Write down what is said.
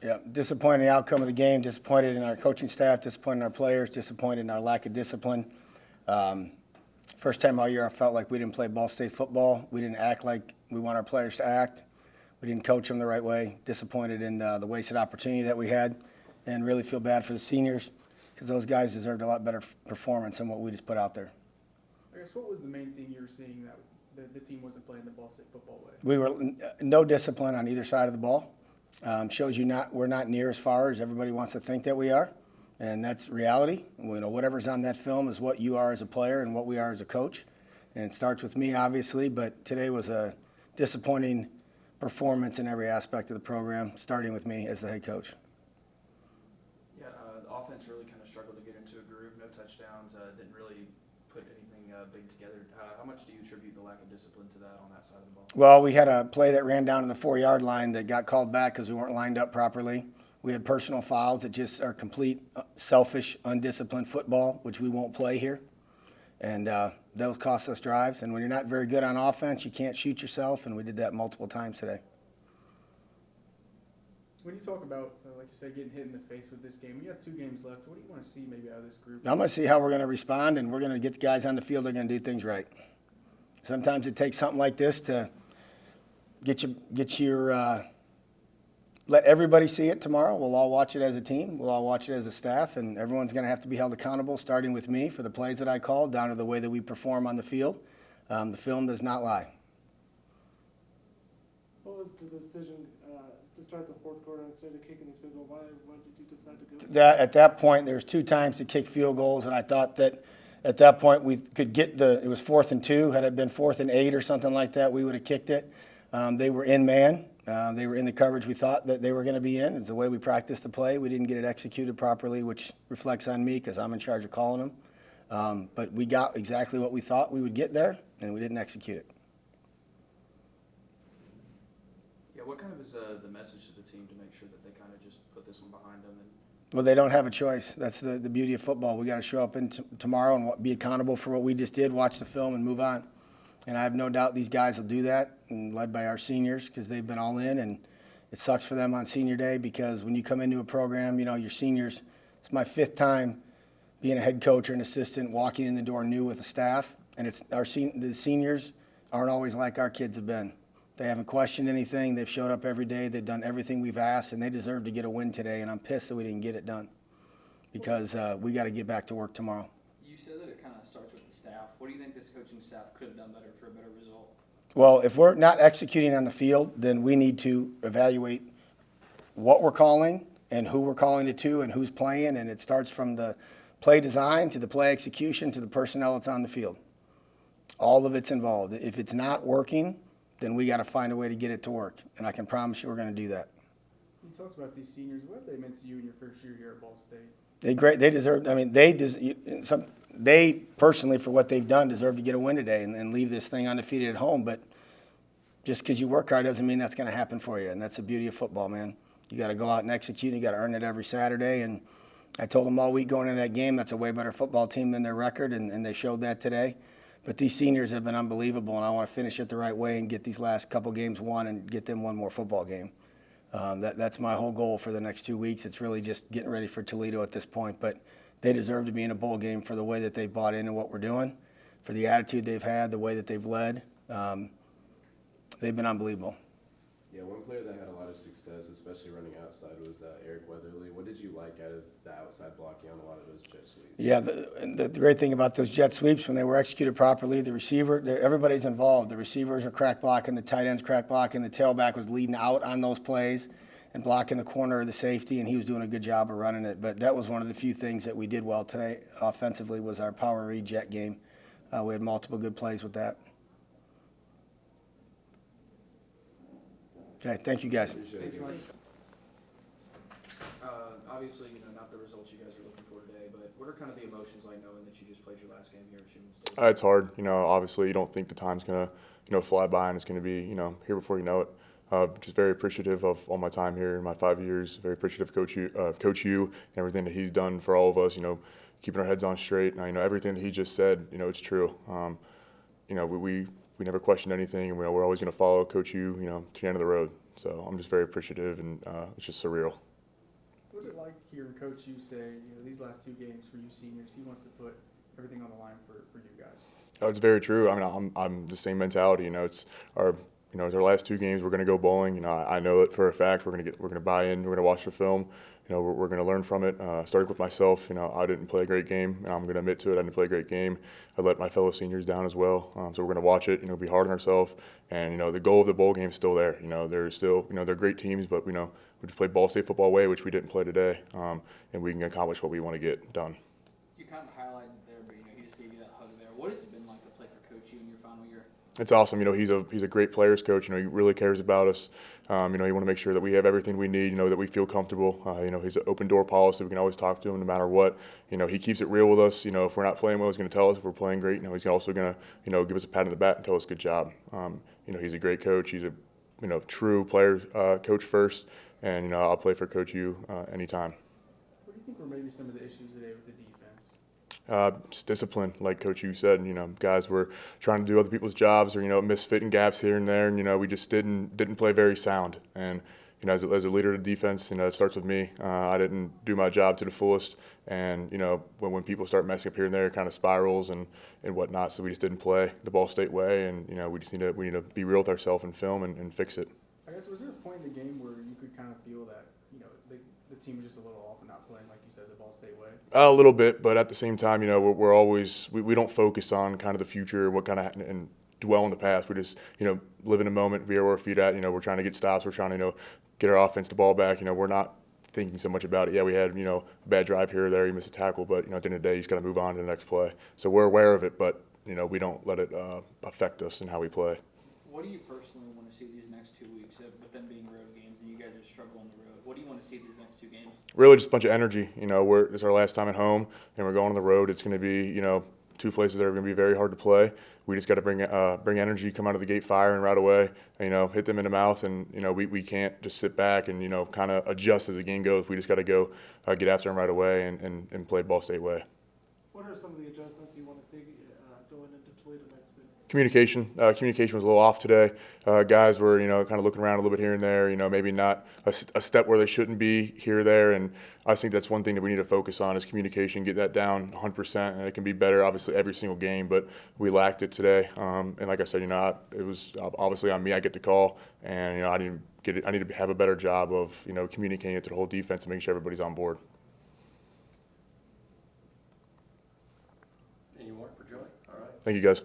Yeah, disappointed in the outcome of the game, disappointed in our coaching staff, disappointed in our players, disappointed in our lack of discipline. Um, First time all year I felt like we didn't play Ball State football. We didn't act like we want our players to act. We didn't coach them the right way. Disappointed in the wasted opportunity that we had, and really feel bad for the seniors because those guys deserved a lot better performance than what we just put out there. I guess what was the main thing you were seeing that the team wasn't playing the Ball State football way? We were no discipline on either side of the ball. Shows you we're not near as far as everybody wants to think that we are, and that's reality. Whatever's on that film is what you are as a player and what we are as a coach, and it starts with me obviously. But today was a disappointing performance in every aspect of the program, starting with me as the head coach. Yeah, the offense really kind of struggled to get into a groove. No touchdowns. Didn't really put anything big together. How much do you attribute the lack of discipline to that on that side of the ball? Well, we had a play that ran down to the 4-yard line that got called back because we weren't lined up properly. We had personal fouls that just are complete selfish, undisciplined football, which we won't play here. And those cost us drives. And when you're not very good on offense, you can't shoot yourself, and we did that multiple times today. When you talk about, like you said, getting hit in the face with this game, you have 2 games left. What do you want to see maybe out of this group? I'm going to see how we're going to respond, and we're going to get the guys on the field that are going to do things right. Sometimes it takes something like this to let everybody see it tomorrow. We'll all watch it as a team. We'll all watch it as a staff, and everyone's going to have to be held accountable, starting with me for the plays that I called, down to the way that we perform on the field. The film does not lie. What was the decision to start the fourth quarter instead of kicking the field goal? Why did you decide to go? At that point, there's 2 times to kick field goals, and I thought that at that point we could get it was 4th and 2. Had it been 4th and 8 or something like that, we would have kicked it. They were in man. They were in the coverage we thought that they were going to be in. It's the way we practiced the play. We didn't get it executed properly, which reflects on me because I'm in charge of calling them. But we got exactly what we thought we would get there, and we didn't execute it. Yeah, what kind of is the message to the team to make sure that they kind of just put this one behind them? Well, they don't have a choice. That's the beauty of football. We got to show up tomorrow and be accountable for what we just did, watch the film, and move on. And I have no doubt these guys will do that, and led by our seniors because they've been all in. And it sucks for them on senior day because when you come into a program, your seniors, it's my 5th time being a head coach or an assistant, walking in the door new with the staff. And the seniors aren't always like our kids have been. They haven't questioned anything. They've showed up every day. They've done everything we've asked, and they deserve to get a win today. And I'm pissed that we didn't get it done because we got to get back to work tomorrow. You said that it kind of starts with the staff. What do you think this coaching staff could have done better for a better result? Well, if we're not executing on the field, then we need to evaluate what we're calling and who we're calling it to and who's playing. And it starts from the play design to the play execution to the personnel that's on the field. All of it's involved. If it's not working, then we got to find a way to get it to work. And I can promise you we're going to do that. You talked about these seniors. What have they meant to you in your first year here at Ball State? They deserve. I mean, they personally, for what they've done, deserve to get a win today and leave this thing undefeated at home. But just because you work hard doesn't mean that's going to happen for you. And that's the beauty of football, man. You got to go out and execute. You got to earn it every Saturday. And I told them all week going into that game, that's a way better football team than their record, and they showed that today. But these seniors have been unbelievable, and I want to finish it the right way and get these last couple games won and get them one more football game. That's my whole goal for the next 2 weeks. It's really just getting ready for Toledo at this point. But they deserve to be in a bowl game for the way that they've bought into what we're doing, for the attitude they've had, the way that they've led. They've been unbelievable. Yeah, one player that had a lot of success, especially running outside, was Eric Weatherly. What did you like out of the outside blocking on a lot of those jet sweeps? Yeah, the great thing about those jet sweeps, when they were executed properly, the receiver, everybody's involved. The receivers are crack blocking, the tight ends crack blocking, the tailback was leading out on those plays and blocking the corner of the safety, and he was doing a good job of running it. But that was one of the few things that we did well today offensively was our power read jet game. We had multiple good plays with that. Okay, thank you guys. Thanks, Mike. Obviously, not the results you guys are looking for today, but what are kind of the emotions like knowing that you just played your last game here at Schumann State? It's hard. Obviously you don't think the time's going to, fly by and it's going to be, here before you know it. Just very appreciative of all my time here in my 5 years. Very appreciative of Coach U and everything that he's done for all of us, keeping our heads on straight. And everything that he just said, it's true. We never questioned anything, and we're always going to follow Coach U, to the end of the road. So I'm just very appreciative, and it's just surreal. What's it like hearing Coach you say, these last two games for you seniors, he wants to put everything on the line for you guys? Oh, it's very true. I mean, I'm the same mentality. It's our, it's our last two games. We're going to go bowling. I know it for a fact. We're going to buy in. We're going to watch the film. We're going to learn from it. Starting with myself, I didn't play a great game, and I'm going to admit to it. I didn't play a great game. I let my fellow seniors down as well. So we're going to watch it. Be hard on ourselves. And the goal of the bowl game is still there. They're still, they're great teams, but we just play Ball State football way, which we didn't play today, and we can accomplish what we want to get done. You kind of highlighted there, but he just gave you that hug there. What has it been like to play for Coach U in your final year? It's awesome. He's a great players coach. He really cares about us. He want to make sure that we have everything we need. That we feel comfortable. He's an open door policy. We can always talk to him no matter what. He keeps it real with us. If we're not playing well, he's going to tell us. If we're playing great, he's also going to give us a pat on the back and tell us good job. He's a great coach. He's a true player coach first, and I'll play for Coach U anytime. What do you think were maybe some of the issues today with the defense? Just discipline, like Coach you said. Guys were trying to do other people's jobs, or misfitting gaps here and there, and we just didn't play very sound. And as a leader of the defense, it starts with me. I didn't do my job to the fullest, and when people start messing up here and there, it kind of spirals and whatnot. So we just didn't play the Ball State way, and we need to be real with ourselves and film and fix it. I guess, was there a point in the game where you could kind of feel that the team was just a little off and not playing, like you said, the Ball State way? A little bit, but at the same time, we're always we don't focus on kind of the future, what kind of and dwell in the past. We just live in the moment, be where our feet at. We're trying to get stops. We're trying to get our offense the ball back. We're not thinking so much about it. Yeah, we had a bad drive here or there. You missed a tackle, but at the end of the day, you just got to move on to the next play. So we're aware of it, but we don't let it affect us in how we play. What do you personally want to see these next 2 weeks, with them being road games, and you guys are struggling on the road? What do you want to see these next 2 games? Really just a bunch of energy. It's our last time at home, and we're going on the road. It's going to be, two places that are going to be very hard to play. We just got to bring energy, come out of the gate firing right away, hit them in the mouth, and, we can't just sit back and, kind of adjust as the game goes. We just got to go get after them right away and play Ball State way. What are some of the adjustments you want to see going into Toledo next week? Communication was a little off today. Guys were, kind of looking around a little bit here and there, maybe not a step where they shouldn't be here or there. And I think that's one thing that we need to focus on is communication, get that down 100%. And it can be better, obviously, every single game, but we lacked it today. And like I said, it was obviously on me. I get the call, and, I need to have a better job of, communicating it to the whole defense and making sure everybody's on board. Any more for Joey? All right. Thank you, guys.